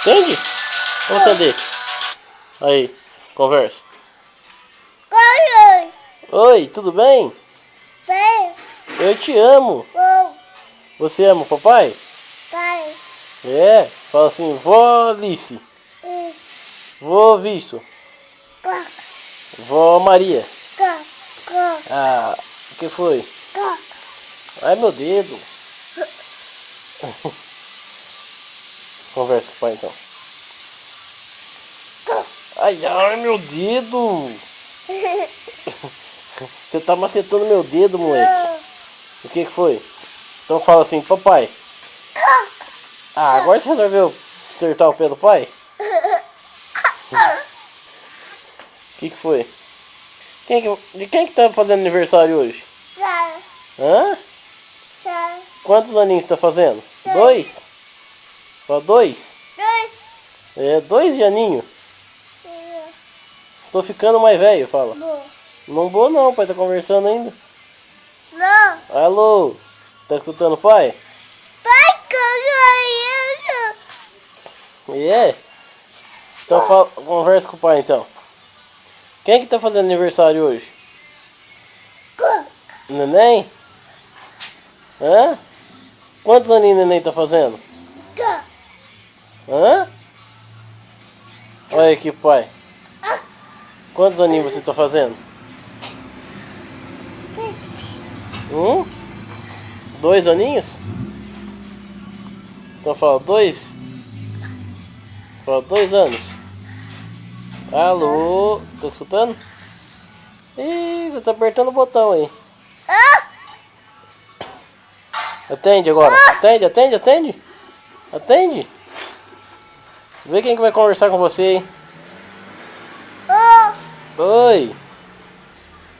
Entende? Vamos entender. Aí, conversa. Oi. Oi, tudo bem? Bem. Eu te amo. Bom. Você ama o papai? Pai. É, fala assim, vó Alice, vó Vício, Cá. vó Maria. Cá. Cá. Ah, o que foi? Cá. Ai, meu dedo. Conversa com o pai então. Ai, meu dedo. Você tá macetando meu dedo, moleque. O que foi? Então fala assim, papai. Ah, agora você resolveu acertar o pé do pai? O que foi? De quem que tá fazendo aniversário hoje? Sai. Hã? Sai. Quantos aninhos você tá fazendo? 2? Só 2? 2. É, 2 aninhos. Tô ficando mais velho, fala. Bom. Não vou não, pai tá conversando ainda. Não. Alô? Tá escutando o pai? Pai, caiu. É? Então fala, conversa com o pai então. Quem que tá fazendo aniversário hoje? Neném? Hã? Quantos aninhos neném tá fazendo? Cá. Hã? Olha aqui, pai. Quantos aninhos você tá fazendo? 2 aninhos? Então fala 2? Fala 2 anos. Alô? Tá escutando? Ih, você tá apertando o botão aí. Atende agora. Atende, atende, atende. Atende. Vê quem que vai conversar com você, hein? Oi.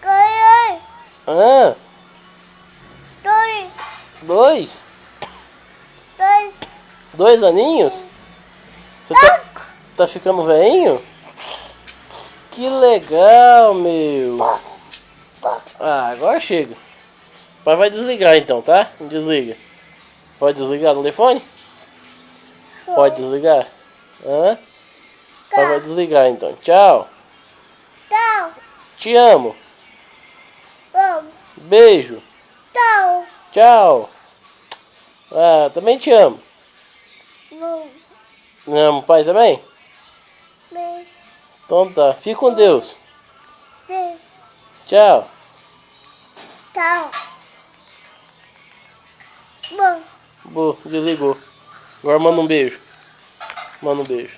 Caiu. Hã? 2. 2? 2. 2 aninhos? Você tá ficando velhinho? Que legal, meu. Ah, agora chega. O pai vai desligar então, tá? Desliga. Pode desligar no telefone? Pode desligar? Hã? O pai vai desligar então. Tchau. Tchau. Te amo. Bom. Beijo. Tchau. Tchau. Ah, também te amo. Bom. Amo o pai também? Bem. Então tá. Fica com Deus. Deus. Tchau. Tchau. Bom. Desligou. Agora manda um beijo. Manda um beijo.